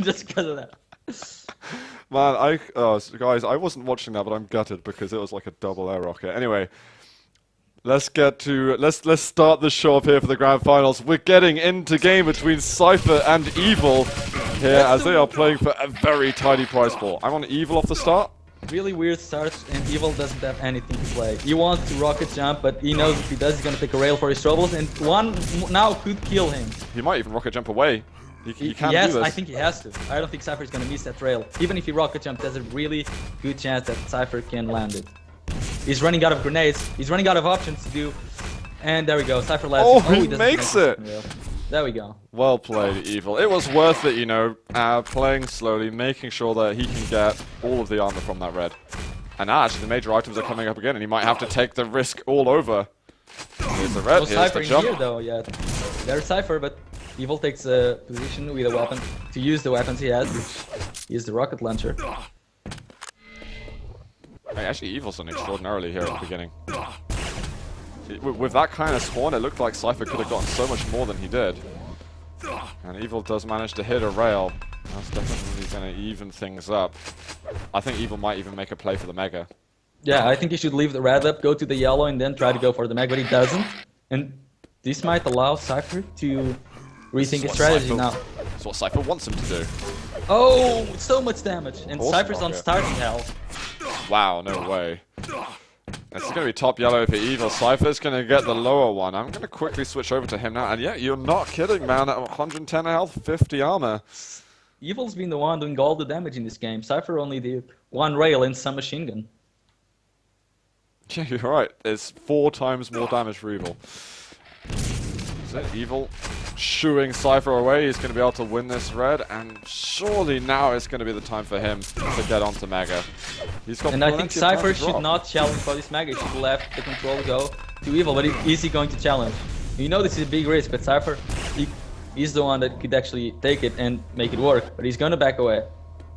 just because of that. Man, guys, I wasn't watching that, but I'm gutted because it was like a double air rocket. Anyway, let's start the show up here for the grand finals. We're getting into game between Cypher and Evil here as they are playing for a very tiny prize pool. I'm on Evil off the start. Really weird start, and Evil doesn't have anything to play. He wants to rocket jump, but he knows if he does, he's gonna pick a rail for his troubles, and one now could kill him. He might even rocket jump away. He can yes, do this. I think he has to. I don't think Cypher is gonna miss that rail. Even if he rocket jumps, there's a really good chance that Cypher can land it. He's running out of grenades. He's running out of options to do. And there we go. Cypher lands. Oh, he makes it! There we go. Well played, Evil. It was worth it, you know, playing slowly, making sure that he can get all of the armor from that red. And now, actually, the major items are coming up again, and he might have to take the risk all over. Here's the red, here's the jump. Here, though, yeah. There's Cypher, but Evil takes a position with a weapon to use the weapons he has, which is the rocket launcher. Actually, Evil's done extraordinarily here at the beginning. With that kind of spawn, it looked like Cypher could have gotten so much more than he did. And Evil does manage to hit a rail. That's definitely going to even things up. I think Evil might even make a play for the Mega. Yeah, I think he should leave the red up, go to the yellow, and then try to go for the Mega, but he doesn't. And this might allow Cypher to rethink his strategy now. That's what Cypher wants him to do. Oh, so much damage. And Awesome Cypher's on rocket. starting health. Wow, no way. This is going to be top yellow for Evil. Cypher's going to get the lower one. I'm going to quickly switch over to him now. And yeah, you're not kidding, man. At 110 health, 50 armor. Evil's been the one doing all the damage in this game. Cypher only did one rail and some machine gun. Yeah, you're right. It's 4 times more damage for Evil. So Evil shooing Cypher away. He's going to be able to win this red, and surely now is going to be the time for him to get onto Mega. He's got and I think Cypher should not challenge for this Mega. He should let the control go to Evil, but is he going to challenge? You know this is a big risk, but Cypher, he's the one that could actually take it and make it work, but he's going to back away.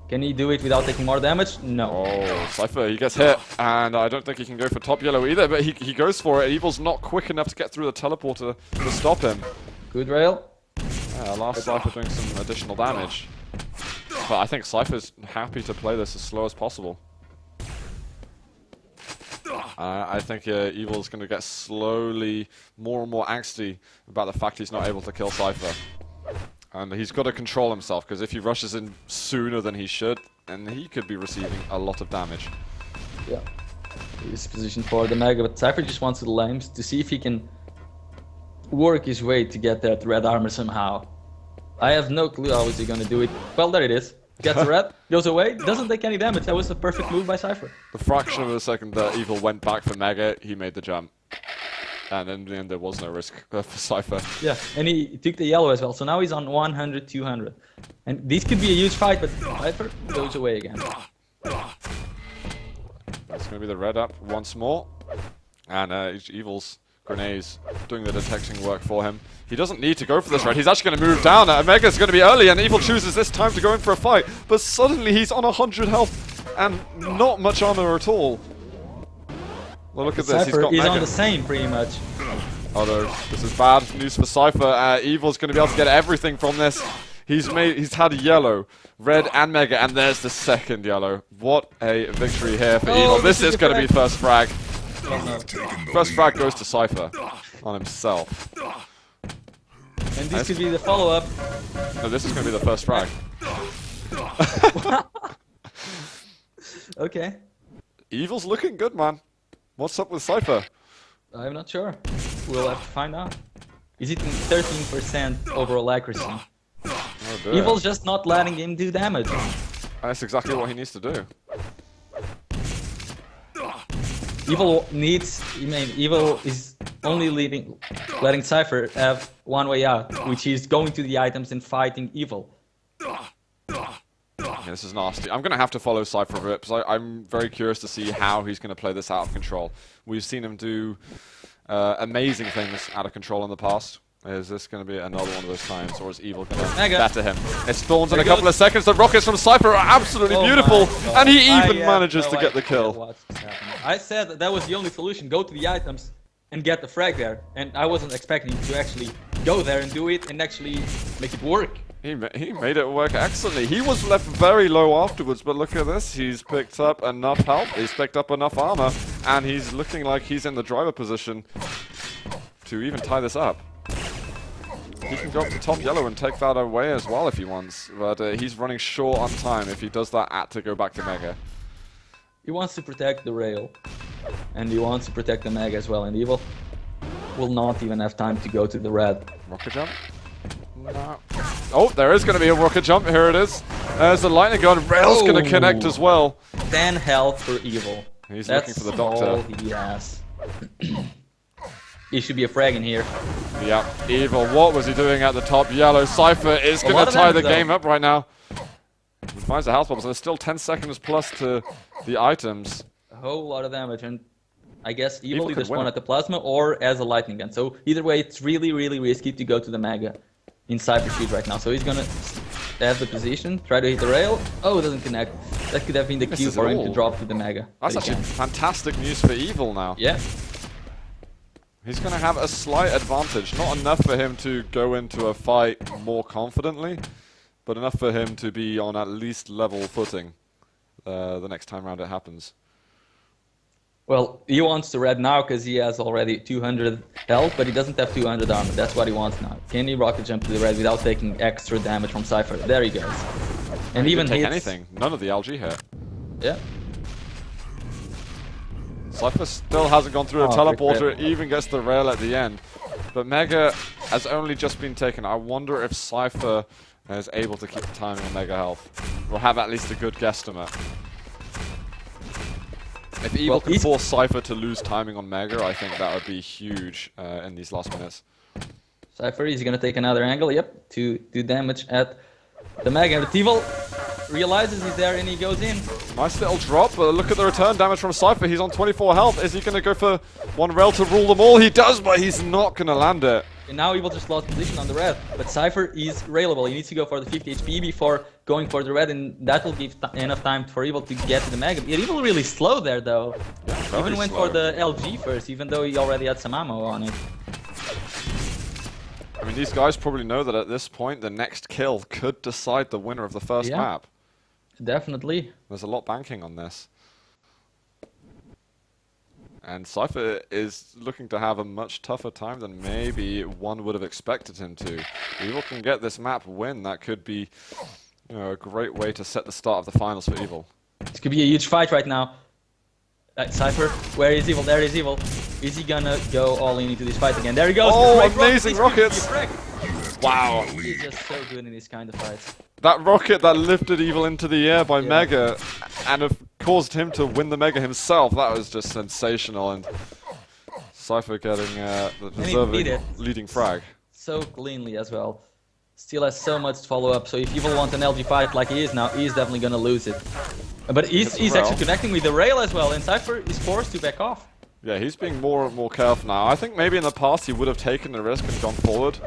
Can he do it without taking more damage? No. Oh, Cypher, he gets hit, and I don't think he can go for top yellow either, but he goes for it. Evil's not quick enough to get through the teleporter to stop him. Good rail. Yeah, last Cypher doing some additional damage. But I think Cypher's happy to play this as slow as possible. I think Evil's going to get slowly more and more angsty about the fact he's not able to kill Cypher. And he's got to control himself, because if he rushes in sooner than he should, then he could be receiving a lot of damage. Yeah. He's positioned for the Mega, but Cypher just wants the lames to see if he can work his way to get that red armor somehow. I have no clue how is he going to do it. Well, there it is. Gets the red, goes away, doesn't take any damage. That was a perfect move by Cypher. The fraction of a second that Evil went back for Mega, he made the jump. And in the end, there was no risk for Cypher. Yeah, and he took the yellow as well, so now he's on 100, 200. And this could be a huge fight, but Cypher goes away again. That's going to be the red up once more. And Evil's grenades doing the detection work for him. He doesn't need to go for this red. He's actually going to move down. Mega's going to be early, and Evil chooses this time to go in for a fight. But suddenly he's on 100 health and not much armor at all. Well, look at this. Cypher He's is on the same, pretty much. Although this is bad news for Cypher. Evil's going to be able to get everything from this. He's had a yellow, red, and Mega, and there's the second yellow. What a victory here for Evil. This is going to be first frag. First frag goes to Cypher on himself. And this could be the follow-up. No, this is going to be the first frag. Okay. Evil's looking good, man. What's up with Cypher? I'm not sure. We'll have to find out. Is it 13% overall accuracy? Oh dear. Evil's just not letting him do damage. That's exactly what he needs to do. Evil is only letting Cypher have one way out, which is going to the items and fighting Evil. Yeah, this is nasty. I'm going to have to follow Cypher a bit, because I'm very curious to see how he's going to play this out of control. We've seen him do amazing things out of control in the past. Is this going to be another one of those times, or is Evil going to better him? It spawns in a couple of seconds. The rockets from Cypher are absolutely beautiful, and he even manages to get the kill. I said that was the only solution. Go to the items and get the frag there, and I wasn't expecting him to actually go there and do it and actually make it work. He made it work excellently. He was left very low afterwards, but look at this. He's picked up enough health, he's picked up enough armor, and he's looking like he's in the driver position to even tie this up. He can go up to top yellow and take that away as well if he wants, but he's running short on time if he does that to go back to Mega. He wants to protect the rail, and he wants to protect the Mega as well, and Evil will not even have time to go to the red. Rocket jump? No. Oh, there is going to be a rocket jump. Here it is. There's the lightning gun. Rail's going to connect as well. 10 health for Evil. He's That's looking for the doctor. all he has. He should be a frag in here. Yeah, Evil. What was he doing at the top yellow? Cypher is going to tie the game up right now. He finds the health bombs. There's still 10 seconds plus to the items. A whole lot of damage, and I guess Evil could either win spawn it. at the plasma or as a lightning gun. So either way, it's really, really risky to go to the Mega in Cypher shoot right now. So he's gonna have the position, try to hit the rail. Oh, it doesn't connect. That could have been the cue for him to drop to the Mega. That's actually fantastic news for Evil now. Yeah. He's going to have a slight advantage. Not enough for him to go into a fight more confidently, but enough for him to be on at least level footing the next time round it happens. Well, he wants the red now because he has already 200 health, but he doesn't have 200 armor. That's what he wants now. Can he rocket jump to the red without taking extra damage from Cypher? There he goes. And He even didn't take hits. anything. None of the LG hit. Yeah. Cypher still hasn't gone through a teleporter, even gets the rail at the end. But Mega has only just been taken. I wonder if Cypher is able to keep the timing on Mega health. Or have at least a good guesstimate. If Evil can force Cypher to lose timing on Mega, I think that would be huge in these last minutes. Cypher is going to take another angle, yep, to do damage at the Mega. But Evil realizes he's there and he goes in. Nice little drop, but look at the return damage from Cypher. He's on 24 health. Is he going to go for one rail to rule them all? He does, but he's not going to land it. And now Evil just lost position on the red. But Cypher is railable. He needs to go for the 50 HP before going for the red, and that will give enough time for Evil to get to the Mega. Evil really slow there, though. Yeah, even went for the LG first, even though he already had some ammo on it. I mean, these guys probably know that at this point, the next kill could decide the winner of the first map. Definitely. There's a lot banking on this. And Cypher is looking to have a much tougher time than maybe one would have expected him to. If Evil can get this map win, that could be, you know, a great way to set the start of the finals for Evil. This could be a huge fight right now. Cypher, where is Evil? There is Evil. Is he gonna go all in into this fight again? There he goes. Oh, amazing rockets! Wow. He's just so good in these kind of fights. That rocket that lifted Evil into the air by Mega and have caused him to win the Mega himself, that was just sensational. And Cypher getting the deserving leading frag. So cleanly as well. Still has so much to follow up, so if Evil wants an LG fight like he is now, he's definitely gonna lose it. But he's actually connecting with the rail as well, and Cypher is forced to back off. Yeah, he's being more and more careful now. I think maybe in the past he would have taken the risk and gone forward.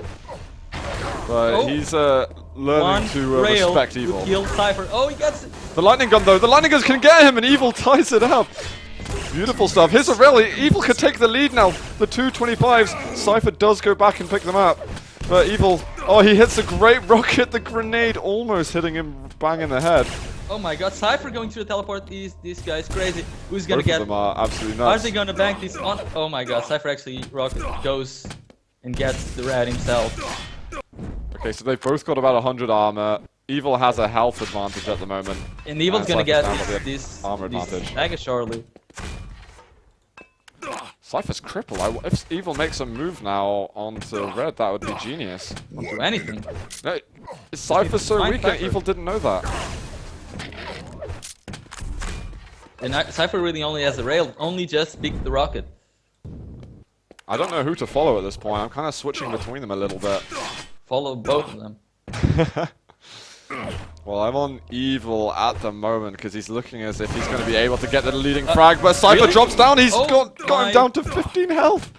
But he's learning to respect Evil. Kill Cypher. Oh, he gets it. The lightning gun though, the lightning guns can get him and Evil ties it up. Beautiful stuff. Here's a rail. Evil could take the lead now. The 225s. Cypher does go back and pick them up. But Evil, oh, he hits a great rocket. The grenade almost hitting him bang in the head. Oh my god, Cypher going through the teleport. This guy's crazy. Who's gonna Both of them are absolutely nuts. Are they gonna bank this on? Oh my god, Cypher actually goes and gets the red himself. Okay, so they've both got about 100 armor. Evil has a health advantage at the moment. And Evil's gonna get this armor advantage. Mega surely. Cypher's crippled. If Evil makes a move now onto red, that would be genius. Won't do anything. No, Cypher's so weak and Evil didn't know that. And Cypher really only has the rail, only just picked the rocket. I don't know who to follow at this point. I'm kind of switching between them a little bit. Follow both of them. Well, I'm on Evil at the moment because he's looking as if he's going to be able to get the leading frag, but Cypher drops down. He's got him down to 15 health.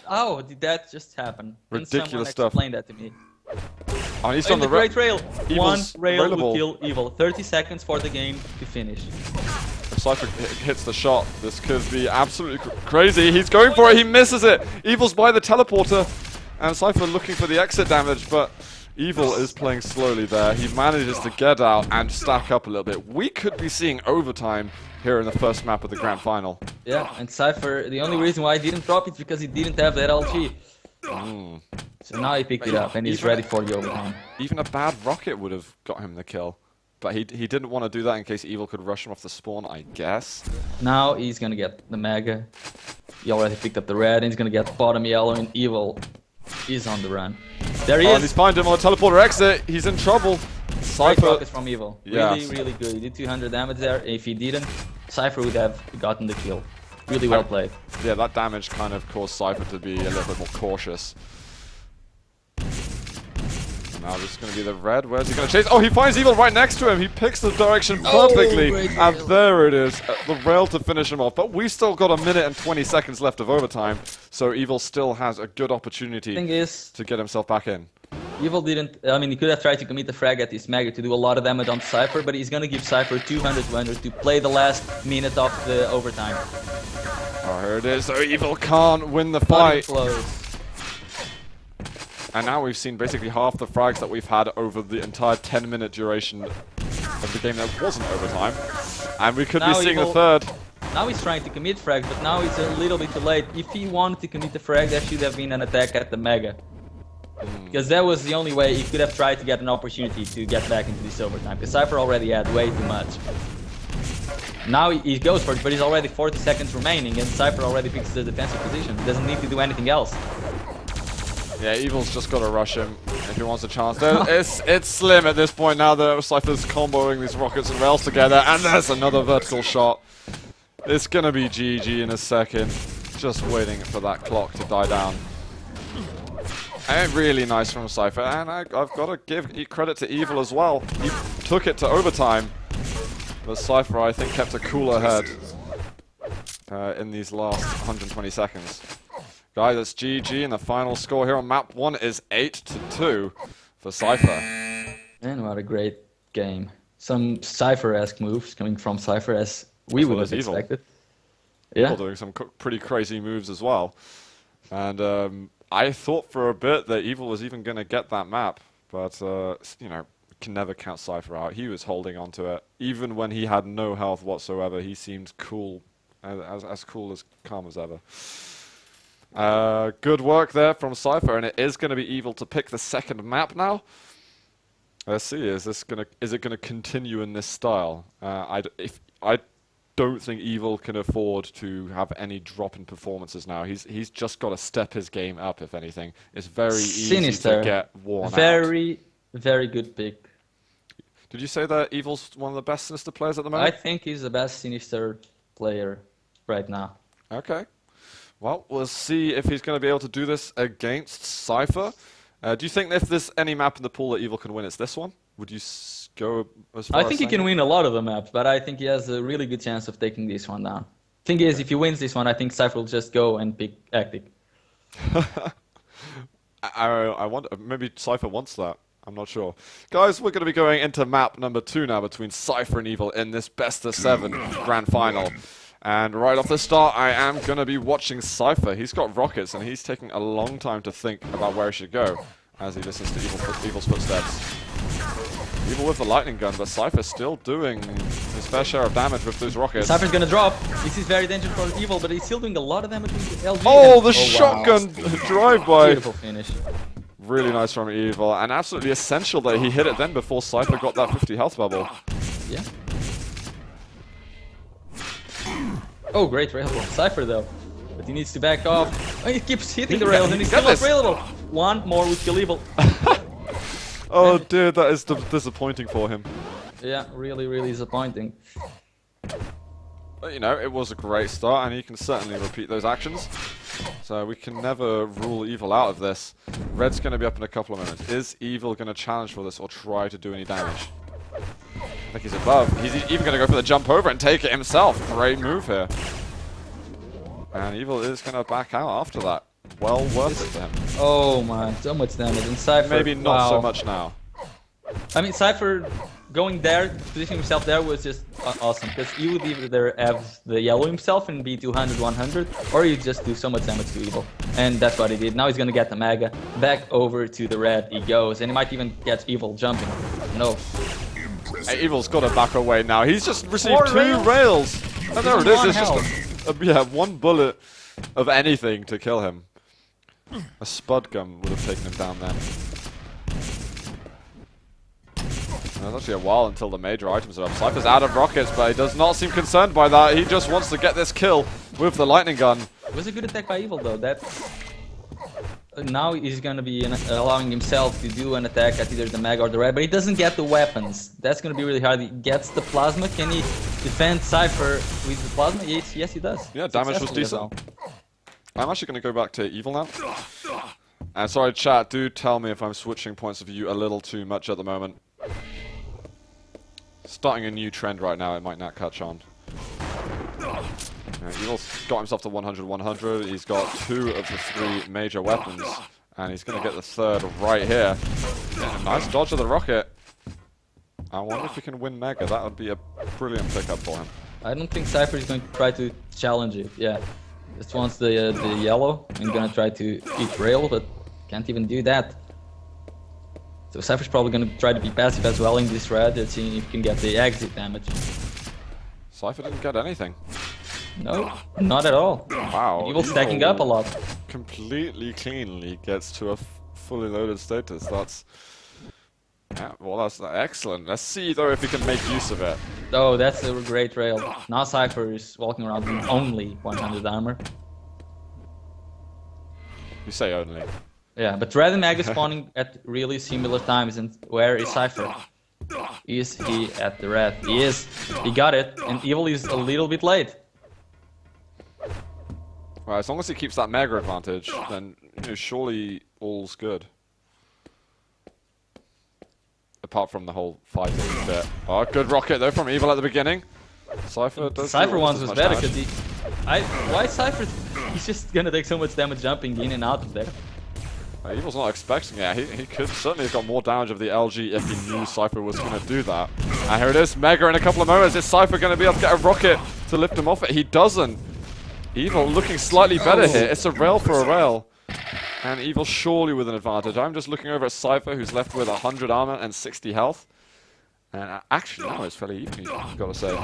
How did that just happen? Ridiculous stuff. Explain that to me. Oh, he's on the great rail. Evil's One rail railable. will kill Evil. 30 seconds for the game to finish. If Cypher hits the shot, this could be absolutely crazy. He's going for it. He misses it. Evil's by the teleporter, and Cypher looking for the exit damage, but Evil is playing slowly there. He manages to get out and stack up a little bit. We could be seeing overtime here in the first map of the grand final. Yeah, and Cypher, the only reason why he didn't drop it is because he didn't have that LG. So now he picked it up and he's ready for the overtime. Even a bad rocket would have got him the kill. But he didn't want to do that in case Evil could rush him off the spawn, I guess. Now he's gonna get the Mega. He already picked up the red and he's gonna get bottom yellow, and Evil is on the run. There he is! And he's finding him on the teleporter exit. He's in trouble. Great Cypher. rockets from Evil. Yes. Really good. He did 200 damage there. If he didn't, Cypher would have gotten the kill. Really well played. Yeah, that damage kind of caused Cypher to be a little bit more cautious. Now this is going to be the red. Where's he going to chase? Oh, he finds Evil right next to him. He picks the direction perfectly. And there it is. The rail to finish him off. But we still got a minute and 20 seconds left of overtime. So Evil still has a good opportunity to get himself back in. Evil didn't, I mean, he could have tried to commit the frag at his Mega to do a lot of damage on Cypher, but he's going to give Cypher 200 to play the last minute of the overtime. Oh, here it is. So Evil can't win the fight. And now we've seen basically half the frags that we've had over the entire 10-minute duration of the game that wasn't overtime. And we could be seeing the third. Now he's trying to commit frag, but now it's a little bit too late. If he wanted to commit the frag, there should have been an attack at the Mega. Because that was the only way he could have tried to get an opportunity to get back into this overtime. Because Cypher already had way too much. Now he goes for it, but he's already 40 seconds remaining, and Cypher already picks the defensive position. He doesn't need to do anything else. Yeah, Evil's just got to rush him if he wants a chance. It's slim at this point now that Cypher's comboing these rockets and rails together, and there's another vertical shot. It's going to be GG in a second. Just waiting for that clock to die down. And really nice from Cypher, and I've got to give credit to Evil as well. He took it to overtime, but Cypher, I think, kept a cooler head in these last 120 seconds. Guys, it's GG, and the final score here on map 1 is 8-2 for Cypher. And what a great game. Some Cypher-esque moves coming from Cypher, as we would have expected. Evil doing some pretty crazy moves as well. And I thought for a bit that Evil was even going to get that map, but, you know, can never count Cypher out. He was holding on to it. Even when he had no health whatsoever, he seemed cool, as cool as calm as ever. Good work there from Cypher, and it is going to be Evil to pick the second map now. Let's see, is it gonna continue in this style? I don't think Evil can afford to have any drop in performances now. He's just got to step his game up, if anything. It's very easy to get worn out. Very good pick. Did you say that Evil's one of the best Sinister players at the moment? I think he's the best Sinister player right now. Okay. Well, we'll see if he's going to be able to do this against Cypher. Do you think if there's any map in the pool that Evil can win, it's this one? Would you go as far I think he can win a lot of the maps, but I think he has a really good chance of taking this one down. Thing is, if he wins this one, I think Cypher will just go and pick Actic. I wonder, maybe Cypher wants that. I'm not sure. Guys, we're going to be going into map number 2 now between Cypher and Evil in this best of 7 grand final. And right off the start, I am going to be watching Cypher. He's got rockets, and he's taking a long time to think about where he should go as he listens to Evil's footsteps. Evil with the lightning gun, but Cypher's still doing his fair share of damage with those rockets. Cypher's going to drop. This is very dangerous for Evil, but he's still doing a lot of damage with the LG. Oh, the shotgun drive-by! Beautiful finish. Really nice from Evil, and absolutely essential that he hit it then before Cypher got that 50 health bubble. Yeah. Oh, great rail from Cypher though. But he needs to back off. Oh, he keeps hitting the rails and he's still unrailable. One more would kill Evil. Oh, dude, that is disappointing for him. Yeah, really, really disappointing. But, you know, it was a great start, and he can certainly repeat those actions. So we can never rule Evil out of this. Red's going to be up in a couple of minutes. Is Evil going to challenge for this or try to do any damage? I think he's above. He's even going to go for the jump over and take it himself. Great move here. And Evil is going to back out after that. Well worth it for him. Oh my, so much damage. And Cypher, maybe not so much now. I mean, Cypher going there, positioning himself there was just awesome, because you would either have the yellow himself and be 200, 100, or you just do so much damage to Evil. And that's what he did. Now he's gonna get the Mega. Back over to the red he goes, and he might even get Evil jumping. No. Hey, Evil's got to back away now. He's just received 2 rails. And there it is. It's just one bullet of anything to kill him. A spud gun would have taken him down then. There's actually a while until the major items are up. Cypher's out of rockets, but he does not seem concerned by that. He just wants to get this kill with the lightning gun. It was a good attack by Evil, though. That now he's gonna be allowing himself to do an attack at either the Mag or the Red, but he doesn't get the weapons. That's gonna be really hard. He gets the plasma. Can he defend Cypher with the plasma? Yes, he does. Yeah, damage was decent. I'm actually gonna go back to Evil now. And sorry, chat, do tell me if I'm switching points of view a little too much at the moment. Starting a new trend right now, it might not catch on. Evil's got himself to 100-100. He's got 2 of the 3 major weapons, and he's going to get the 3rd right here. Yeah, nice dodge of the rocket. I wonder if he can win Mega. That would be a brilliant pickup for him. I don't think Cypher is going to try to challenge it. Yeah, just wants the yellow and going to try to eat rail, but can't even do that. So Cypher's probably going to try to be passive as well in this red and see if he can get the exit damage. Cypher didn't get anything. No, not at all. Wow. Evil stacking up a lot. Completely cleanly gets to a fully loaded status. That's... Yeah, well, that's excellent. Let's see, though, if he can make use of it. Oh, that's a great rail. Now Cypher is walking around with only 100 armor. You say only. Yeah, but Red and Mag is spawning at really similar times, and where is Cypher? Is he at the red? He is. He got it, and Evil is a little bit late. Well, as long as he keeps that Mega advantage, then surely all's good. Apart from the whole fighting bit. Oh, good rocket though from Evil at the beginning. Cypher does. Cypher ones was better because why Cypher? He's just gonna take so much damage jumping in and out of there. Evil's not expecting it. He could certainly have got more damage of the LG if he knew Cypher was going to do that. And here it is, Mega in a couple of moments. Is Cypher going to be able to get a rocket to lift him off it? He doesn't. Evil looking slightly better here. It's a rail for a rail. And Evil surely with an advantage. I'm just looking over at Cypher, who's left with 100 armor and 60 health. And actually, now it's fairly even, you've got to say.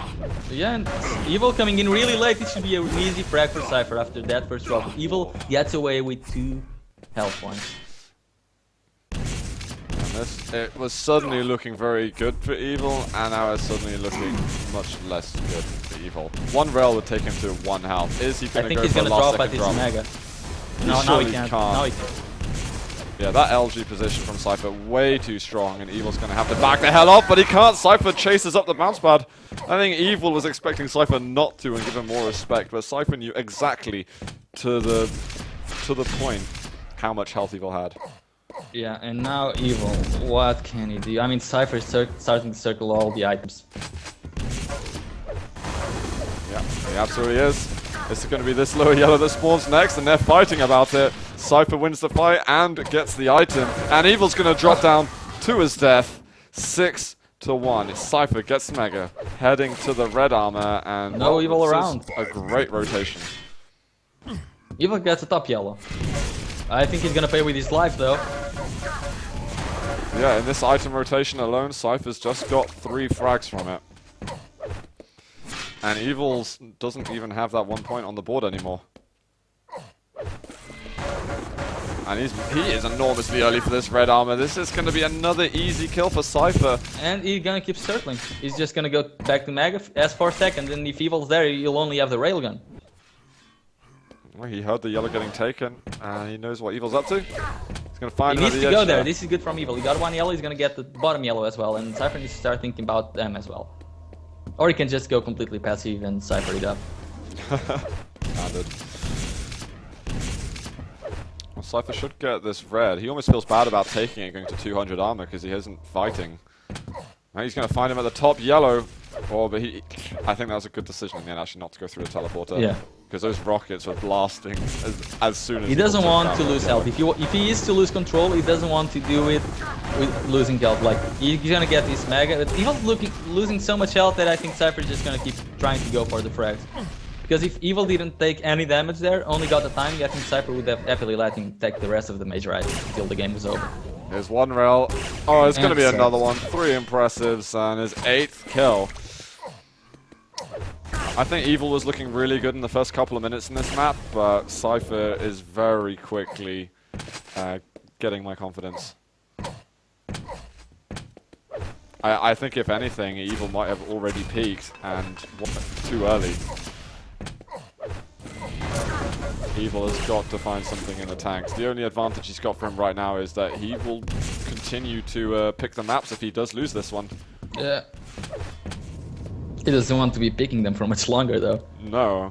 Yeah, and Evil coming in really late. It should be an easy frag for Cypher after that first rocket. Evil gets away with 2 health points. And it was suddenly looking very good for Evil, and now it's suddenly looking much less good for Evil. 1 rail would take him to 1 health. Is he going to go for a last second drop? Mega. No, he can't. Now he can't. Yeah, that LG position from Cypher way too strong, and Evil's going to have to back the hell off, but he can't. Cypher chases up the bounce pad. I think Evil was expecting Cypher not to and give him more respect, but Cypher knew exactly to the point how much health Evil had. Yeah, and now Evil, what can he do? I mean, Cypher is starting to circle all the items. Yeah, he absolutely is. It's going to be this lower yellow that spawns next, and they're fighting about it. Cypher wins the fight and gets the item, and Evil's going to drop down to his death. 6-1. Cypher gets Mega, heading to the red armor, and no Evil around. A great rotation. Evil gets a top yellow. I think he's gonna pay with his life though. Yeah, in this item rotation alone, Cypher's just got 3 frags from it. And Evil's doesn't even have that 1 point on the board anymore. And he is enormously early for this red armor. This is going to be another easy kill for Cypher. And he's gonna keep circling. He's just gonna go back to Mega as for a second, and if Evil's there, you'll only have the railgun. Well, he heard the yellow getting taken, and he knows what Evil's up to. He's going to find He needs to go there. This is good from Evil. He got 1 yellow, he's going to get the bottom yellow as well, and Cypher needs to start thinking about them as well. Or he can just go completely passive and Cypher it up. Standard. Well, Cypher should get this red. He almost feels bad about taking it, going to 200 armor, because he isn't fighting. Now he's going to find him at the top yellow. Oh, but I think that was a good decision in the end, actually, not to go through the teleporter. Yeah. Because those rockets were blasting as soon as he doesn't want to lose health. If he is to lose control, he doesn't want to do it with losing health. Like, he's gonna get this mega. But Evil's losing so much health that I think Cypher is just gonna keep trying to go for the frags. Because if Evil didn't take any damage there, only got the timing, I think Cypher would have happily let him take the rest of the major items until the game was over. Here's one rail. Oh, it's going to be another one. 3 impressives and his 8th kill. I think Evil was looking really good in the first couple of minutes in this map, but Cypher is very quickly getting my confidence. I think if anything, Evil might have already peaked and too early. Evil has got to find something in the tanks. The only advantage he's got for him right now is that he will continue to pick the maps if he does lose this one. Yeah. He doesn't want to be picking them for much longer, though. No.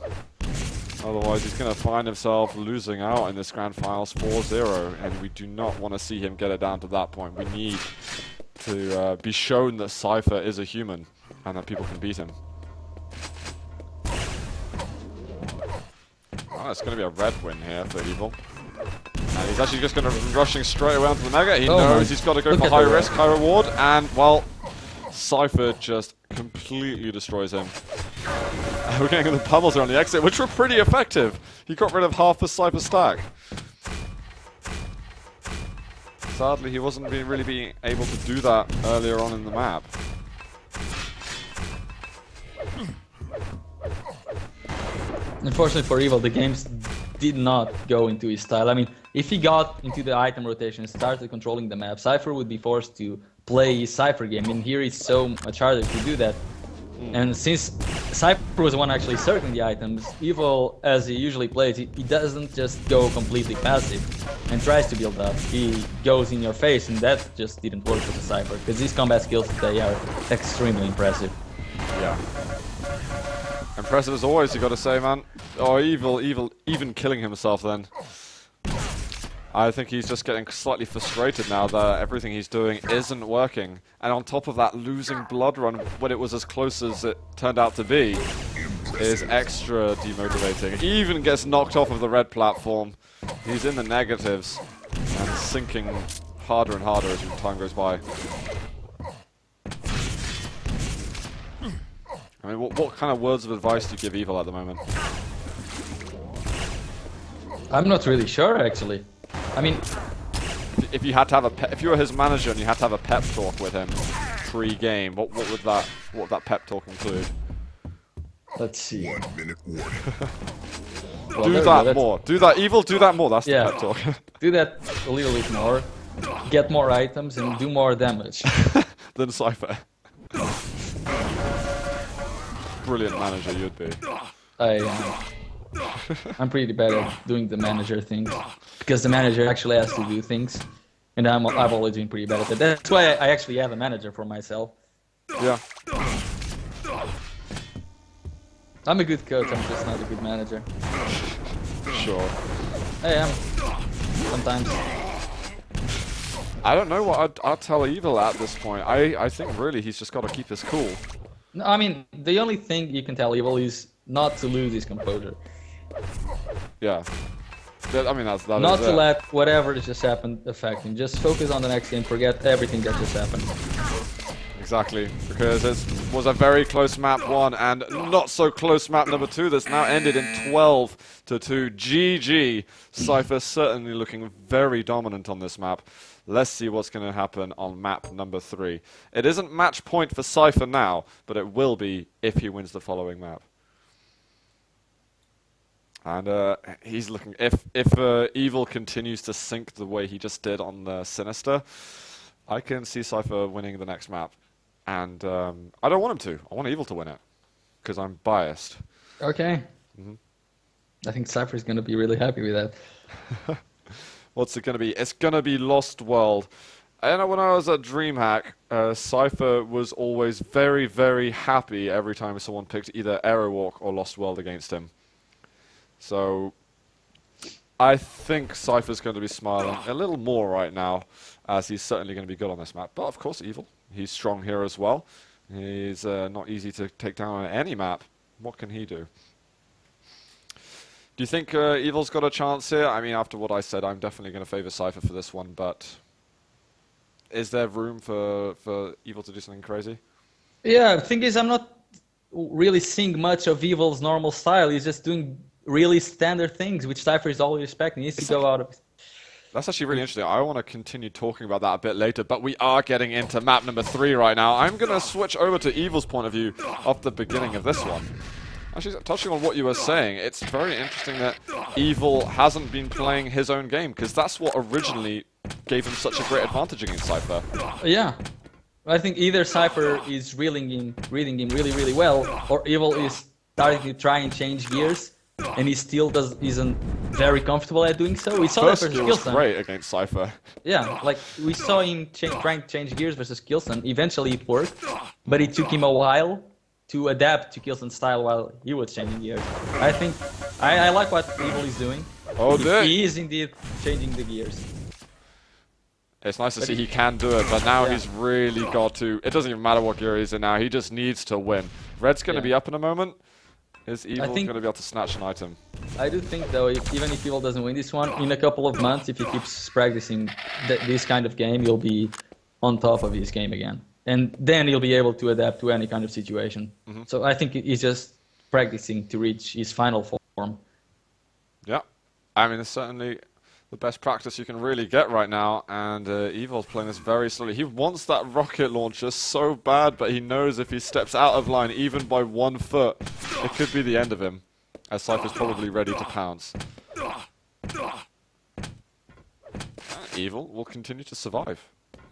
Otherwise, he's going to find himself losing out in this Grand Finals 4-0, and we do not want to see him get it down to that point. We need to be shown that Cypher is a human, and that people can beat him. Oh, it's going to be a red win here for Evil. And he's actually just going to be rushing straight away onto the Mega. He knows he's got to go for high risk, high reward, and, well, Cypher just completely destroys him. We're getting the pummels on the exit, which were pretty effective. He got rid of half the Cypher stack. Sadly, he wasn't really being able to do that earlier on in the map. Unfortunately for Evil, the games did not go into his style. I mean, if he got into the item rotation and started controlling the map, Cypher would be forced to play his Cypher game, and here it's so much harder to do that. And since Cypher was the one actually circling the items, Evil, as he usually plays, he doesn't just go completely passive and tries to build up. He goes in your face, and that just didn't work with the Cypher, because these combat skills today are extremely impressive. Yeah. Impressive as always, you gotta say, man. Oh, Evil, even killing himself then. I think he's just getting slightly frustrated now that everything he's doing isn't working. And on top of that, losing Blood Run when it was as close as it turned out to be is extra demotivating. He even gets knocked off of the red platform. He's in the negatives and sinking harder and harder as time goes by. I mean, what kind of words of advice do you give Evil at the moment? I'm not really sure, actually. I mean, if you had to have if you were his manager and you had to have a pep talk with him pre-game, what would that pep talk include? Let's see. 1 minute warning. Well, do that more. Do that, Evil. Do that more. That's the pep talk. Do that a little bit more. Get more items and do more damage. Than Cypher. Brilliant manager you'd be. I'm pretty bad at doing the manager thing, because the manager actually has to do things, and I've always been pretty bad at that. That's why I actually have a manager for myself. Yeah. I'm a good coach, I'm just not a good manager. Sure. I am. Sometimes. I don't know what I'd tell Evil at this point. I think really he's just got to keep his cool. No, I mean, the only thing you can tell Evil is not to lose his composure. Yeah. I mean, that not is to it. let whatever just happened affect him. Just focus on the next game, forget everything that just happened. Exactly, because this was a very close map 1 and not so close map number 2 that's now ended in 12-2. GG. Cypher certainly looking very dominant on this map. Let's see what's going to happen on map number 3. It isn't match point for Cypher now, but it will be if he wins the following map. And he's looking, if Evil continues to sink the way he just did on the Sinister, I can see Cypher winning the next map. And I don't want him to. I want Evil to win it, because I'm biased. Okay. I think Cypher is going to be really happy with that. What's it going to be? It's going to be Lost World. And when I was at DreamHack, Cypher was always very, very happy every time someone picked either Aerowalk or Lost World against him. So I think Cypher's going to be smiling a little more right now, as he's certainly going to be good on this map. But of course, Evil. He's strong here as well. He's not easy to take down on any map. What can he do? Do you think Evil's got a chance here? I mean, after what I said, I'm definitely going to favor Cypher for this one, but is there room for Evil to do something crazy? Yeah, the thing is, I'm not really seeing much of Evil's normal style. He's just doing really standard things, which Cypher is always expecting. He needs to go out of... That's actually really interesting. I want to continue talking about that a bit later, but we are getting into map number 3 right now. I'm going to switch over to Evil's point of view of the beginning of this one. Actually, touching on what you were saying, it's very interesting that Evil hasn't been playing his own game, because that's what originally gave him such a great advantage against Cypher. Yeah. I think either Cypher is reading him really, really well, or Evil is starting to try and change gears, and he still isn't very comfortable at doing so. We saw First that versus skill was Killson. great against Cypher. Yeah, like we saw him trying to change gears versus Killson. Eventually it worked, but it took him a while to adapt to Killson's style while he was changing gears. I think I like what Evil is doing. Oh, he is indeed changing the gears. It's nice to see he can do it, but now he's really got to... It doesn't even matter what gear he's in now, he just needs to win. Red's going to be up in a moment. Is Evil going to be able to snatch an item? I do think, though, even if Evil doesn't win this one, in a couple of months, if he keeps practicing this kind of game, he'll be on top of his game again. And then he'll be able to adapt to any kind of situation. So I think he's just practicing to reach his final form. Yeah. I mean, it's certainly the best practice you can really get right now, and Evil's playing this very slowly. He wants that rocket launcher so bad, but he knows if he steps out of line even by 1 foot, it could be the end of him, as Cypher's probably ready to pounce. Evil will continue to survive,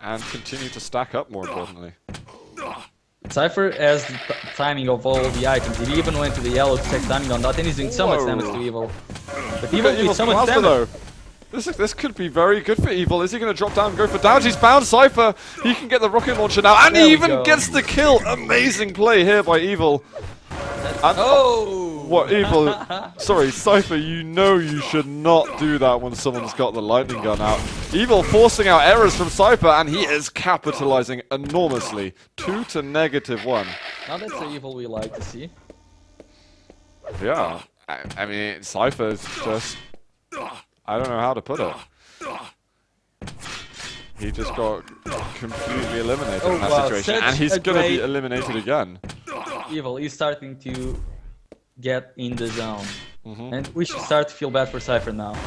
and continue to stack up, more importantly. Cypher has the timing of all the items. He even went to the yellow to check timing on that, and he's doing so much damage to Evil. But Evil did so much damage. Though. This could be very good for Evil. Is he going to drop down and go for damage? He's found Cypher. He can get the rocket launcher now, and he even gets the kill. Amazing play here by Evil. And, what, Evil? Sorry, Cypher, you know you should not do that when someone's got the lightning gun out. Evil forcing out errors from Cypher, and he is capitalizing enormously. 2 to -1. Now that's the Evil we like to see. Yeah. I mean, Cypher's just... I don't know how to put it. He just got completely eliminated in that situation, and he's going to be eliminated again. Evil is starting to get in the zone. And we should start to feel bad for Cypher now.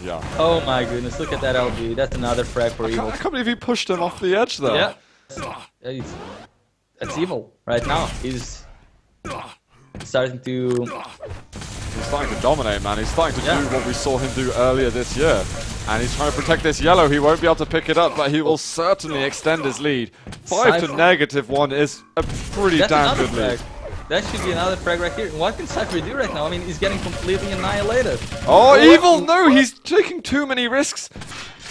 Yeah. Oh my goodness, look at that LG. That's another frag for Evil. I can't believe he pushed him off the edge there. Yeah. That's Evil right now. He's starting to... He's starting to dominate, man. He's starting to do what we saw him do earlier this year. And he's trying to protect this yellow. He won't be able to pick it up, but he will certainly extend his lead. 5 to -1 is a pretty damn good lead. That should be another frag right here. What can Cypher do right now? I mean, he's getting completely annihilated. Oh, Evil! No, he's taking too many risks.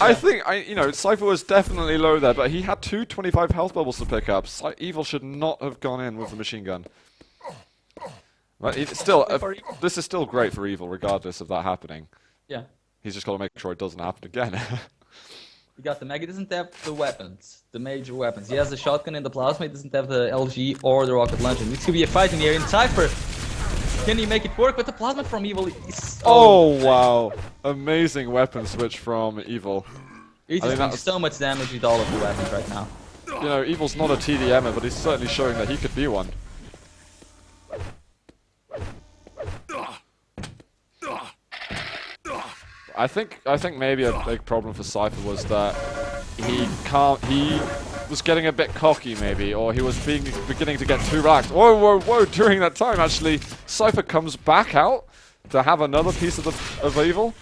I think, you know, Cypher was definitely low there, but he had 2 25 health bubbles to pick up. Evil should not have gone in with the machine gun. But this is still great for Evil, regardless of that happening. Yeah. He's just got to make sure it doesn't happen again. He got the Mega, doesn't have the weapons, the major weapons. He has the shotgun and the plasma, he doesn't have the LG or the rocket launcher. This could be a fight in here. In Cypher, can he make it work? But the plasma from Evil is... Oh, wow. Amazing weapon switch from Evil. He's just doing so much damage with all of the weapons right now. You know, Evil's not a TDMer, but he's certainly showing that he could be one. I think maybe a big problem for Cypher was that he was getting a bit cocky maybe, or he was beginning to get too relaxed. Whoa! During that time, actually, Cypher comes back out to have another piece of Evil.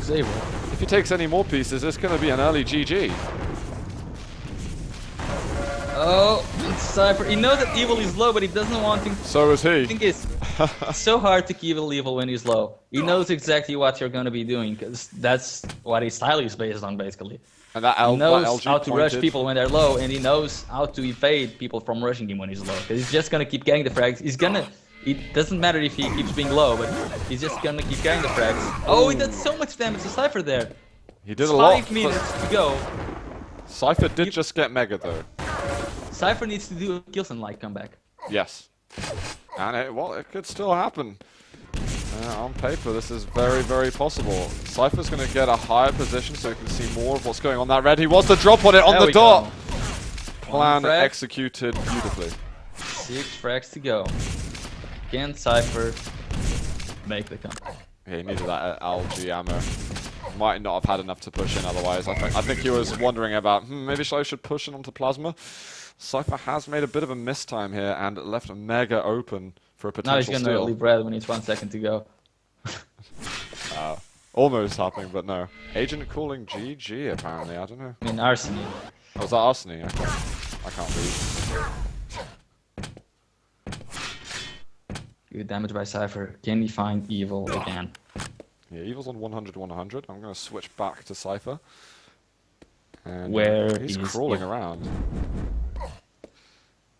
If he takes any more pieces, it's going to be an early GG. Oh, Cypher. He knows that Evil is low, but he doesn't want to... So is he. I think it's so hard to kill Evil when he's low. He knows exactly what you're going to be doing, because that's what his style is based on, basically. And that he knows how to rush people when they're low, and he knows how to evade people from rushing him when he's low. Because he's just going to keep getting the frags. It doesn't matter if he keeps being low, but he's just going to keep getting the frags. Oh, he did so much damage to Cypher there. He did a lot. 5 minutes to go. Cypher did just get Mega, though. Cypher needs to do a Killson-like comeback. Yes. And it could still happen. On paper, this is very, very possible. Cypher's going to get a higher position so he can see more of what's going on that red. He wants to drop on it on the dot. Go. Plan executed beautifully. 6 frags to go. Can Cypher make the comeback? He needed that LG ammo. Might not have had enough to push in otherwise. I think he was wondering about, maybe I should push in onto Plasma. Cypher has made a bit of a mistime here and left Mega open for a potential steal. Now he's going to leave red when it's 1 second to go. Almost happening, but no. Agent calling GG apparently, I don't know. I mean, Arseny. Oh, was that Arseny? I can't read. Good damage by Cypher. Can he find Evil again? Yeah, Evil's on 100-100. I'm going to switch back to Cypher. And where he's crawling around.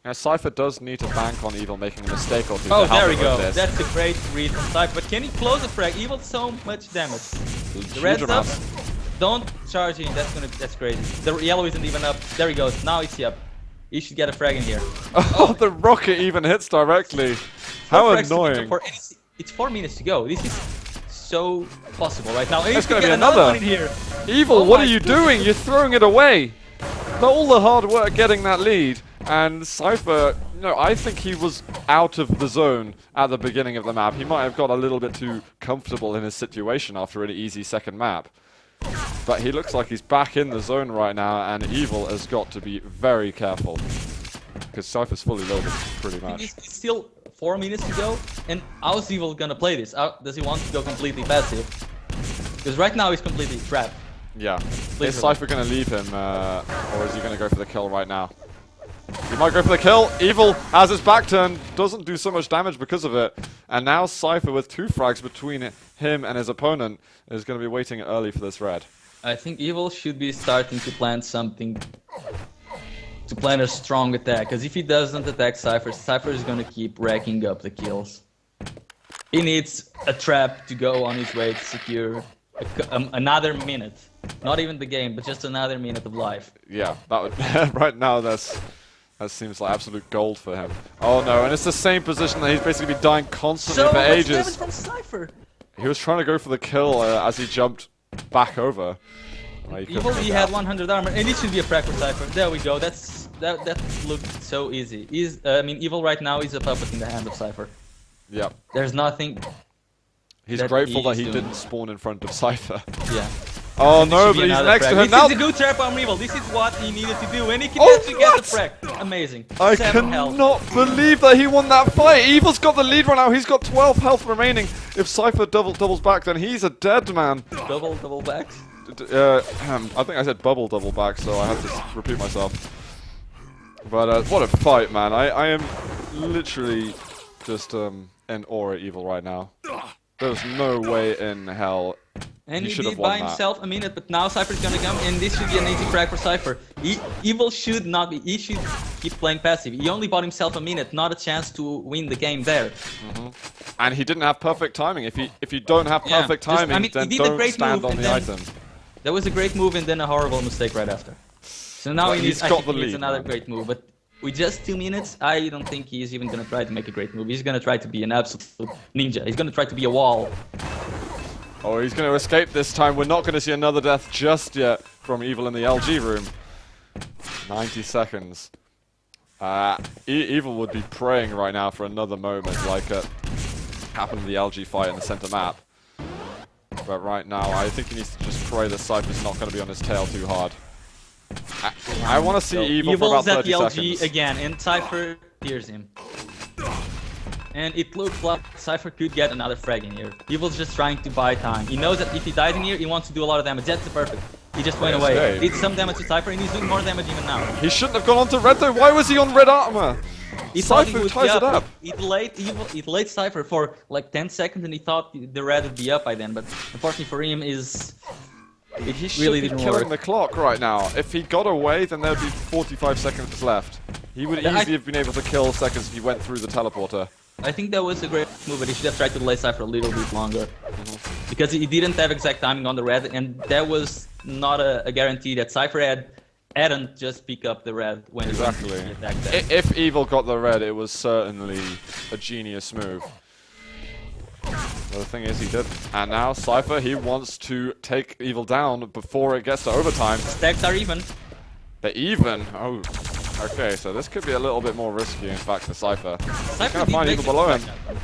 Yeah, Cypher does need to bank on Evil making a mistake or two. Oh, there we go. That's a great read from Cypher. But can he close the frag? Evil so much damage. The red's up. Don't charge in. That's crazy. The yellow isn't even up. There he goes. Now it's up. He should get a frag in here. Oh, the rocket even hits directly. How annoying. It's 4 minutes to go. This is so possible right now. There's going to be another one in here. Evil, what are you doing? You're throwing it away. All the hard work getting that lead. And Cypher, I think he was out of the zone at the beginning of the map. He might have got a little bit too comfortable in his situation after an easy second map. But he looks like he's back in the zone right now, and Evil has got to be very careful. Because Cypher's fully loaded, pretty much. It's still 4 minutes to go, and how's Evil gonna play this? Does he want to go completely passive? Because right now he's completely trapped. Yeah. Is Cypher gonna leave him, or is he gonna go for the kill right now? He might go for the kill. Evil has his back turned, doesn't do so much damage because of it. And now Cypher, with 2 frags between him and his opponent, is going to be waiting early for this red. I think Evil should be starting to plan something, to plan a strong attack. Because if he doesn't attack Cypher, Cypher is going to keep racking up the kills. He needs a trap to go on his way to secure another minute. Not even the game, but just another minute of life. Yeah, that would right now that seems like absolute gold for him. Oh no, and it's the same position that he's basically been dying constantly for ages. So much damage from Cypher. He was trying to go for the kill as he jumped back over. Evil, he had 100 armor, and it should be a frag for Cypher. There we go. That looked so easy. I mean, Evil right now is a puppet in the hand of Cypher. Yep. There's nothing. He's grateful that he didn't spawn in front of Cypher. Yeah. Oh no, but he's next to him This now. is a good trap on Evil. This is what he needed to do, and he can actually get the frag. Amazing. I cannot believe that he won that fight. Evil's got the lead right now. He's got 12 health remaining. If Cypher doubles back, then he's a dead man. Double backs? I think I said double back, so I had to repeat myself. But what a fight, man. I am literally just in awe at Evil right now. There's no way in hell. And he did buy himself a minute, but now Cypher's gonna come, and this should be an easy frag for Cypher. Evil should not be. He should keep playing passive. He only bought himself a minute, not a chance to win the game there. And he didn't have perfect timing. If you don't have perfect timing, then don't stand on the item. That was a great move, and then a horrible mistake right after. So now he's got the lead. Another great move, but with just 2 minutes, I don't think he's even gonna try to make a great move. He's gonna try to be an absolute ninja. He's gonna try to be a wall. Oh, he's going to escape this time. We're not going to see another death just yet from Evil in the LG room. 90 seconds. Evil would be praying right now for another moment like it happened in the LG fight in the center map. But right now, I think he needs to just pray that Cypher's not going to be on his tail too hard. I want to see Evil for about 30 Evil's seconds. at the LG again, and Cypher hears him. And it looks like Cypher could get another frag in here. Evil's just trying to buy time. He knows that if he dies in here, he wants to do a lot of damage. That's perfect. He just went away. Did some damage to Cypher, and he's doing more damage even now. He shouldn't have gone on to red though. Why was he on red armor? Cypher ties it up. It delayed Cypher for like 10 seconds, and he thought the red would be up by then. But unfortunately for him, he should be killing the clock right now. If he got away, then there would be 45 seconds left. He would easily have been able to kill seconds if he went through the teleporter. I think that was a great move, but he should have tried to delay Cypher a little bit longer. Because he didn't have exact timing on the red, and that was not a guarantee that Cypher hadn't just pick up the red when he attacked that. If Evil got the red, it was certainly a genius move. But the thing is, he didn't. And now Cypher, he wants to take Evil down before it gets to overtime. Stacks are even. They're even. Oh, okay. So this could be a little bit more risky, in fact, for Cypher. He's going to find Evil below him.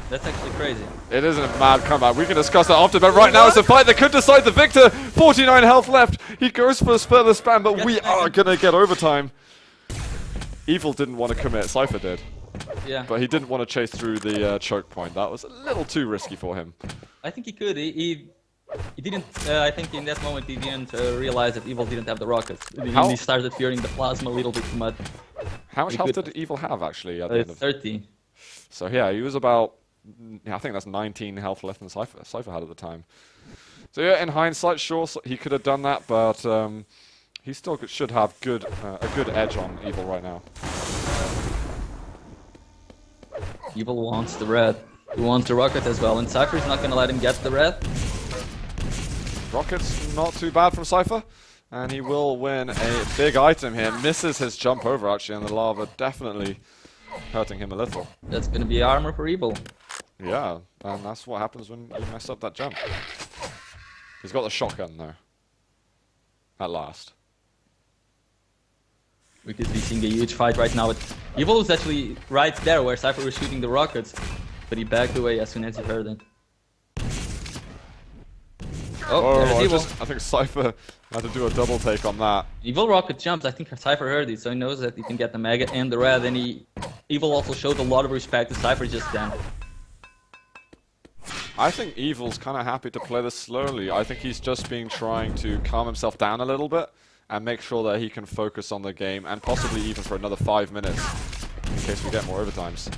That's actually crazy. It isn't a mad comeback. We can discuss that after, but right now it's a fight that could decide the victor. 49 health left. He goes for his further span, but we are going to get overtime. Evil didn't want to commit. Cypher did. Yeah. But he didn't want to chase through the choke point. That was a little too risky for him. I think he could. He didn't. I think in that moment he didn't realize that Evil didn't have the rockets. He started fearing the plasma a little bit too much. How much health did Evil have actually at the end of 30. So yeah, he was about. I think that's 19 health left than Cypher had at the time. So yeah, in hindsight, sure, he could have done that, but he still should have a good edge on Evil right now. Evil wants the red. He wants the rocket as well, and Cypher's not gonna let him get the red. Rocket's not too bad from Cypher, and he will win a big item here. Misses his jump over actually, and the lava definitely hurting him a little. That's gonna be armor for Evil. Yeah, and that's what happens when you mess up that jump. He's got the shotgun though. At last. We could be seeing a huge fight right now. But Evil was actually right there where Cypher was shooting the rockets, but he backed away as soon as he heard it. Oh, there's Evil. I think Cypher had to do a double take on that. Evil rocket jumps. I think Cypher heard it, so he knows that he can get the mega and the red. And Evil also showed a lot of respect to Cypher just then. I think Evil's kind of happy to play this slowly. I think he's just trying to calm himself down a little bit and make sure that he can focus on the game and possibly even for another 5 minutes in case we get more overtimes.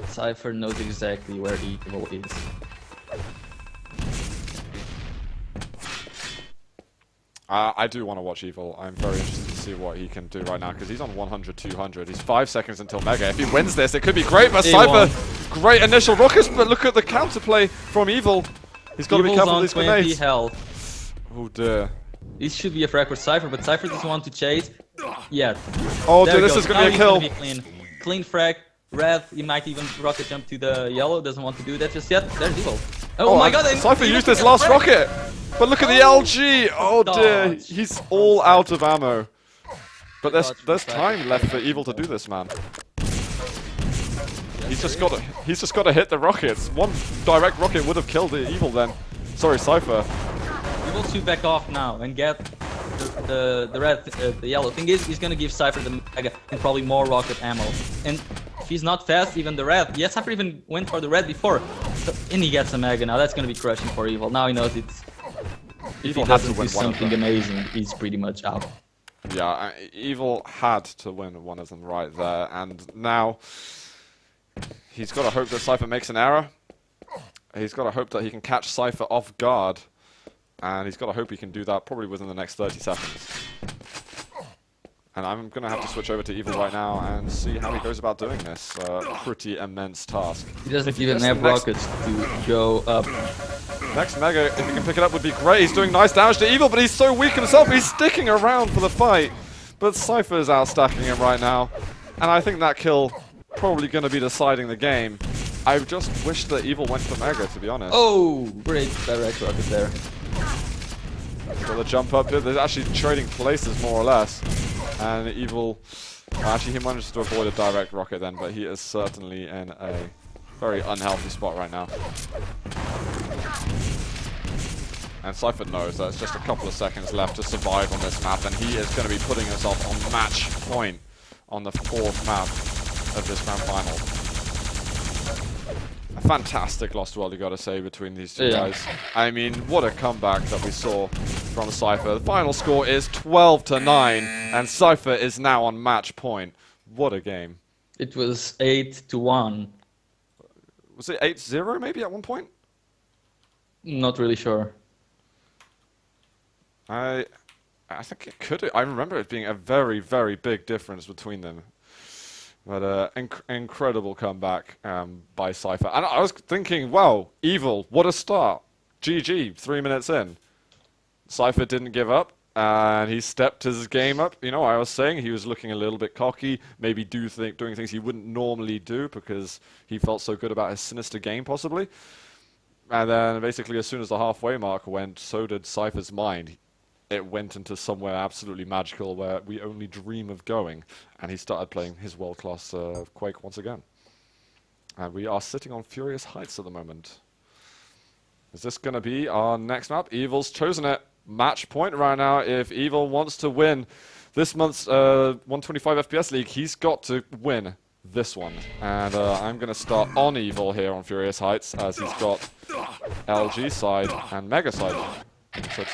Cypher knows exactly where Evil is. I do want to watch Evil. I'm very interested to see what he can do right now because he's on 100, 200. He's 5 seconds until Mega. If he wins this, it could be great, but Cypher, great initial rockets, but look at the counterplay from Evil. He's got to be careful with these grenades. Health. Oh dear. This should be a frag for Cypher, but Cypher doesn't want to chase. Yeah. Oh dude, this is going to be a kill. Clean frag. Red, he might even rocket jump to the yellow. Doesn't want to do that just yet. There's Evil. Oh my god. Cypher used his last rocket. But look at the LG! Oh dear, he's all out of ammo. But there's time left for Evil to do this, man. He's just got to hit the rockets. One direct rocket would have killed the Evil then. Sorry, Cypher. Evil shoot back off now and get the red, the yellow. Thing is, he's gonna give Cypher the mega and probably more rocket ammo. And if he's not fast, even the red. Yeah, Cypher even went for the red before, and he gets a mega now. That's gonna be crushing for Evil. Now he knows it's. If he doesn't do something amazing, he's pretty much out. Yeah, Evil had to win one of them right there, and now he's got to hope that Cypher makes an error. He's got to hope that he can catch Cypher off guard, and he's got to hope he can do that probably within the next 30 seconds. And I'm going to have to switch over to Evil right now and see how he goes about doing this pretty immense task. He doesn't even have rockets to go up. Next Mega, if he can pick it up, would be great. He's doing nice damage to Evil, but he's so weak himself. He's sticking around for the fight. But Cypher's outstacking him right now. And I think that kill probably going to be deciding the game. I just wish that Evil went for Mega, to be honest. Oh, great direct rocket there. Got the jump up here. They're actually trading places, more or less. And Evil, actually he managed to avoid a direct rocket then, but he is certainly in a very unhealthy spot right now. And Cypher knows that it's just a couple of seconds left to survive on this map, and he is going to be putting himself on match point on the 4th map of this grand final. A fantastic Lost World, you got to say, between these two guys. I mean, what a comeback that we saw from Cypher. The final score is 12-9, and Cypher is now on match point. What a game. It was 8-1. Was it 8-0 maybe at one point? Not really sure. I think it could. I remember it being a very, very big difference between them. But incredible comeback by Cypher. And I was thinking, wow, Evil, what a start. GG, 3 minutes in. Cypher didn't give up, and he stepped his game up. You know, I was saying he was looking a little bit cocky, maybe doing things he wouldn't normally do because he felt so good about his sinister game, possibly. And then basically as soon as the halfway mark went, so did Cypher's mind. It went into somewhere absolutely magical where we only dream of going. And he started playing his world-class Quake once again. And we are sitting on Furious Heights at the moment. Is this going to be our next map? Evil's chosen it. Match point right now. If Evil wants to win this month's 125 FPS League, he's got to win this one. And I'm going to start on Evil here on Furious Heights, as he's got LG side and Mega side. So,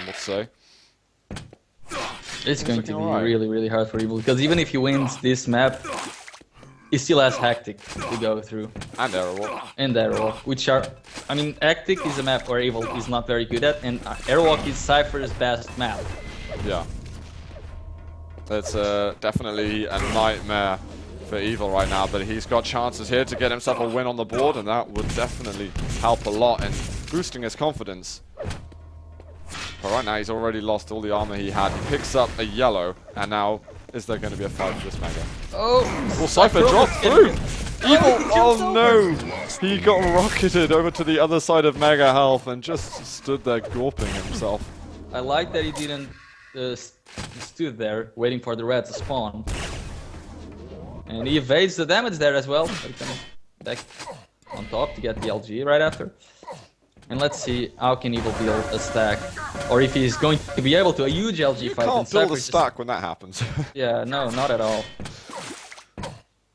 let's say. It's going to be really, really hard for Evil, because even if he wins this map, he still has Hectic to go through. And Airwalk. And Airwalk, which are... I mean, Hectic is a map where Evil is not very good at, and Airwalk is Cypher's best map. Yeah. It's definitely a nightmare for Evil right now, but he's got chances here to get himself a win on the board, and that would definitely help a lot in boosting his confidence. But right now, he's already lost all the armor he had. He picks up a yellow, and now... Is there going to be a fight for this Mega? Oh! Will Cypher drop through? Evil! Oh no! He got rocketed over to the other side of Mega Health and just stood there gawping himself. I like that he didn't stood there waiting for the red to spawn. And he evades the damage there as well. But he comes back on top to get the LG right after. And let's see how can Evil build a stack, or if he's going to be able to. A huge LG you fight. You can't build a just... stack when that happens. Yeah, no, not at all.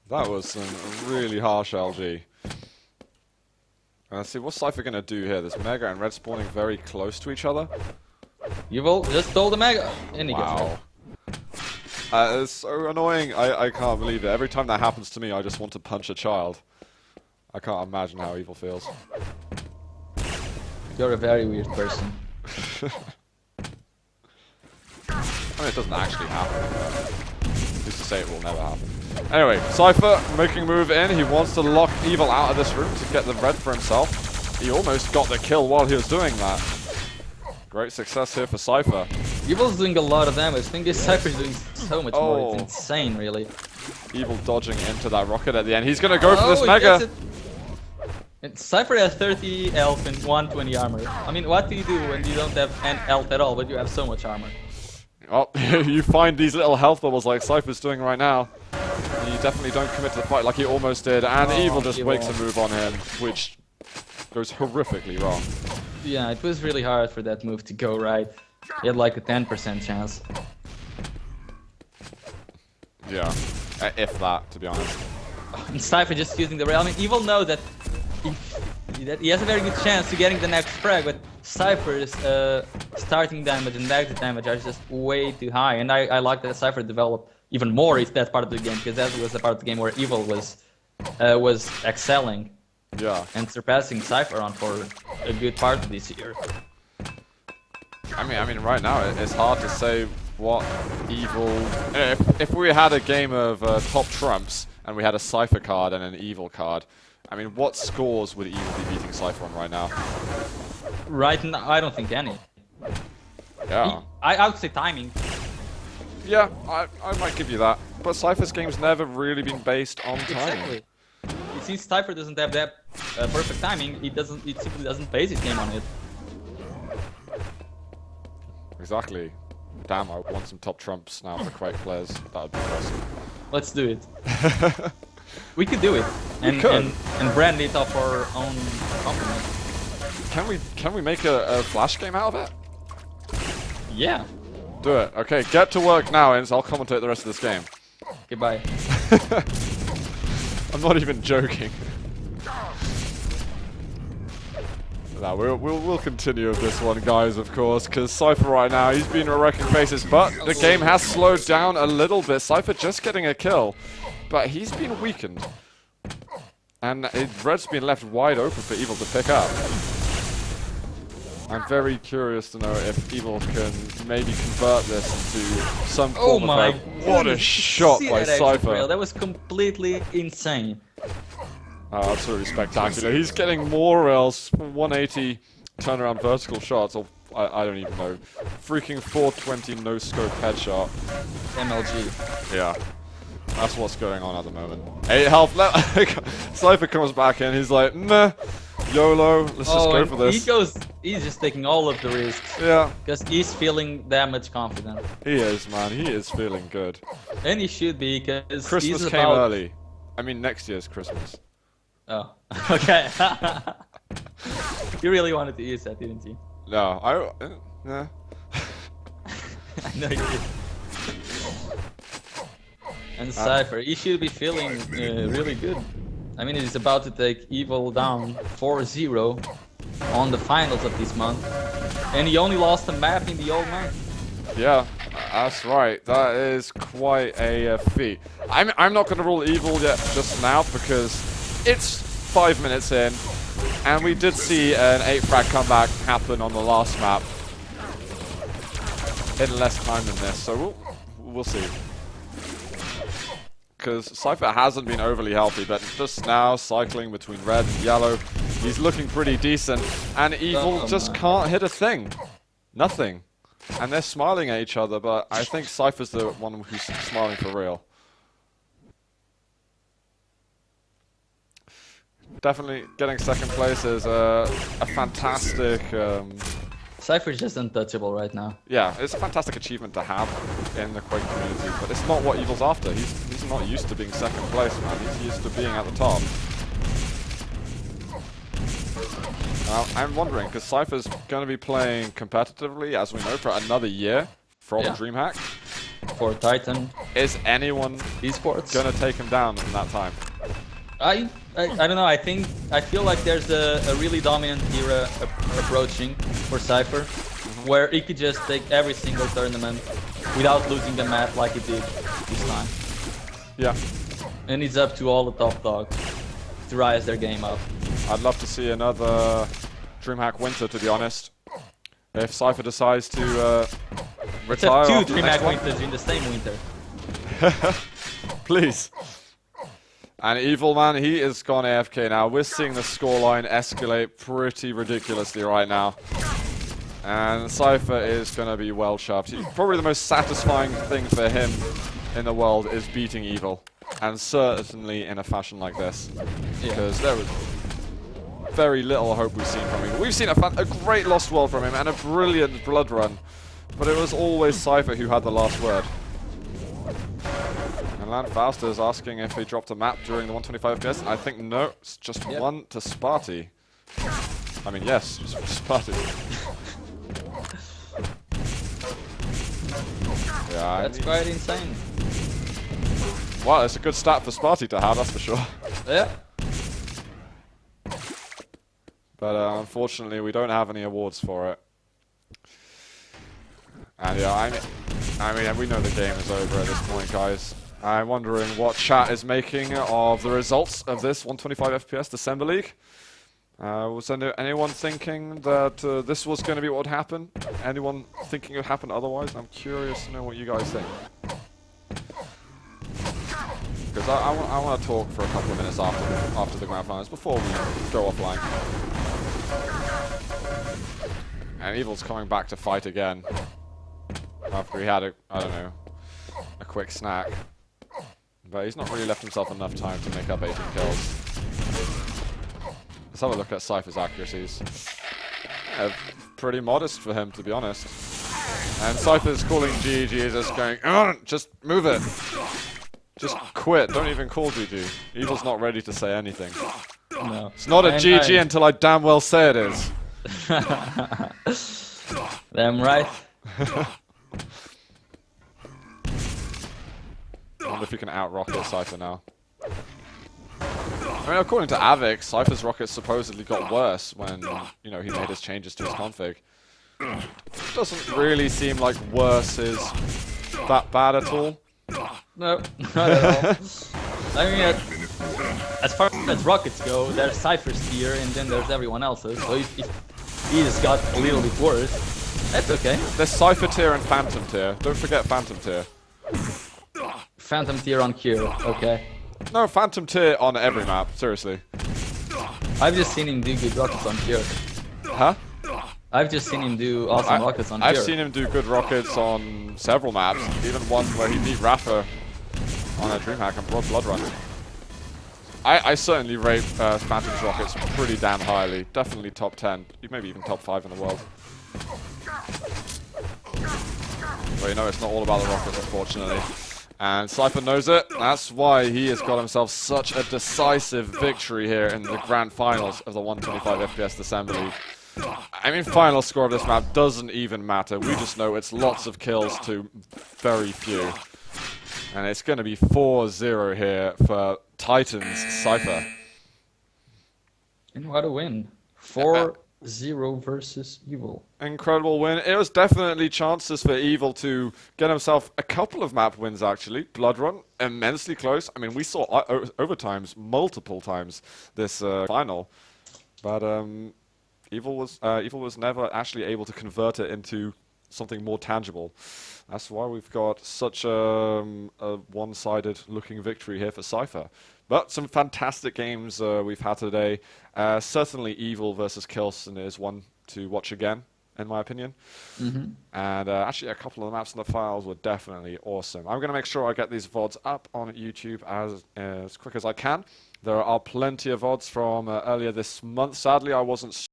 That was some really harsh LG. Let's see, what's Cypher going to do here? There's Mega and Red spawning very close to each other. Evil just stole the Mega, and he gets red. It's so annoying. I can't believe it. Every time that happens to me, I just want to punch a child. I can't imagine how Evil feels. You're a very weird person. I mean, it doesn't actually happen. Who's to say it will never happen? Anyway, Cypher making a move in. He wants to lock Evil out of this room to get the red for himself. He almost got the kill while he was doing that. Great success here for Cypher. Evil's doing a lot of damage. I think this Cypher's doing so much more. It's insane, really. Evil dodging into that rocket at the end. He's going to go for this Mega. And Cypher has 30 health and 120 armor. I mean, what do you do when you don't have any health at all, but you have so much armor? Oh, you find these little health bubbles like Cypher's doing right now. You definitely don't commit to the fight like he almost did, and Evil just wakes a move on him, which goes horrifically wrong. Yeah, it was really hard for that move to go right. He had like a 10% chance. Yeah, if that, to be honest. And Cypher just using the rail. I mean, Evil knows that he has a very good chance to getting the next frag, but Cypher's starting damage and exit damage are just way too high. And I like that Cypher developed even more if that part of the game, because that was the part of the game where Evil was excelling. Yeah. And surpassing Cypher on for a good part of this year. I mean, right now it's hard to say what Evil. If we had a game of top trumps and we had a Cypher card and an Evil card, I mean, what scores would Evil be beating Cypher on right now? Right now, I don't think any. Yeah. I would say timing. Yeah, I might give you that. But Cypher's game's never really been based on timing. Exactly. Since Cypher doesn't have that perfect timing, it simply doesn't base his game on it. Exactly. Damn, I want some top trumps now for Quake players. That would be awesome. Let's do it. We could do it, and brand it off our own company. Can we make a flash game out of it? Yeah. Do it. Okay, get to work now, and I'll commentate the rest of this game. Goodbye. I'm not even joking. No, we'll continue with this one, guys, of course, because Cypher right now, he's been wrecking faces, but the game has slowed down a little bit. Cypher just getting a kill, but he's been weakened. And Red's been left wide open for Evil to pick up. I'm very curious to know if Evil can maybe convert this into some form of what a shot by Cypher. That was completely insane. Oh, absolutely spectacular. He's getting more rails, 180 turnaround vertical shots, or I don't even know. Freaking 420 no-scope headshot. MLG. Yeah. That's what's going on at the moment. 8 health left. Cypher comes back in, he's like, nah, YOLO, let's just go for this. He's just taking all of the risks. Yeah. Because he's feeling that much confident. He is, man. He is feeling good. And he should be, because Christmas he's came about... early. I mean, next year's Christmas. Oh, okay. You really wanted to use that, didn't you? No, yeah. I know you did. And Cypher, he should be feeling really good. I mean, he's about to take Evil down 4-0 on the finals of this month. And he only lost a map in the old month. Yeah, that's right. That is quite a feat. I'm not going to rule Evil yet just now because it's 5 minutes in. And we did see an 8-frag comeback happen on the last map in less time than this, so we'll see. Because Cypher hasn't been overly healthy, but just now cycling between red and yellow, he's looking pretty decent, and Evil just can't hit a thing. Nothing. And they're smiling at each other, but I think Cypher's the one who's smiling for real. Definitely getting second place is a fantastic... Cypher's just untouchable right now. Yeah, it's a fantastic achievement to have in the Quake community, but it's not what Evil's after. He's not used to being second place, man. He's used to being at the top. I'm wondering, because Cypher's going to be playing competitively, as we know, for another year from DreamHack. For Titan. Is anyone esports going to take him down in that time? I don't know. I feel like there's a really dominant era approaching for Cypher, where he could just take every single tournament without losing the map like he did this time. Yeah. And it's up to all the top dogs to rise their game up. I'd love to see another DreamHack winter, to be honest. If Cypher decides to retire. Except two DreamHack winters in the same winter. Please. And Evil, man, he is gone AFK now. We're seeing the scoreline escalate pretty ridiculously right now. And Cypher is going to be well shoved. Probably the most satisfying thing for him in the world is beating Evil. And certainly in a fashion like this. Because there was very little hope we've seen from him. We've seen a great Lost World from him and a brilliant Blood Run. But it was always Cypher who had the last word. Landfauster is asking if he dropped a map during the 125 FPS. I think no, it's just one to Sparty. I mean, yes, just Sparty. Yeah, that's quite insane. Well, it's a good stat for Sparty to have, that's for sure. Yeah. But unfortunately, we don't have any awards for it. And yeah, I mean, we know the game is over at this point, guys. I'm wondering what chat is making of the results of this 125 FPS December League. Was anyone thinking that this was going to be what would happen? Anyone thinking it would happen otherwise? I'm curious to know what you guys think. Because I want to talk for a couple of minutes after the grand finals before we go offline. And Evil's coming back to fight again after he had I don't know, a quick snack. But he's not really left himself enough time to make up 18 kills. Let's have a look at Cypher's accuracies. Yeah, pretty modest for him, to be honest. And Cypher's calling GG, just going, just move it. Just quit, don't even call GG. Evil's not ready to say anything. No. It's not a GG until I damn well say it is. Damn right. I wonder if you can out-rocket Cypher now. I mean, according to Avix, Cypher's rockets supposedly got worse when, you know, he made his changes to his config. Doesn't really seem like worse is that bad at all. No, not at all. I mean, as far as rockets go, there's Cypher's tier and then there's everyone else's. So if he just got a little bit worse, that's okay. There's Cypher tier and Phantom tier. Don't forget Phantom tier. Phantom tier on Cure, okay. No, Phantom tier on every map, seriously. I've just seen him do good rockets on Cure. Huh? I've just seen him do awesome rockets on Cure. I've seen him do good rockets on several maps, even one where he beat Rafa on a DreamHack and Blood Run. I certainly rate Phantom's rockets pretty damn highly. Definitely top 10, maybe even top 5 in the world. But you know, it's not all about the rockets, unfortunately. And Cypher knows it. That's why he has got himself such a decisive victory here in the grand finals of the 125 FPS December League. I mean, final score of this map doesn't even matter. We just know it's lots of kills to very few. And it's going to be 4-0 here for Titans Cypher. And what a win. 4-0 versus Evil. Incredible win. It was definitely chances for Evil to get himself a couple of map wins, actually. Blood Run, immensely close. I mean, we saw overtimes multiple times this final. But Evil was never actually able to convert it into something more tangible. That's why we've got such a one-sided looking victory here for Cypher. But some fantastic games we've had today. Certainly Evil versus Kilson is one to watch again, in my opinion. And actually a couple of the maps in the files were definitely awesome. I'm going to make sure I get these VODs up on YouTube as quick as I can. There are plenty of VODs from earlier this month. Sadly, I wasn't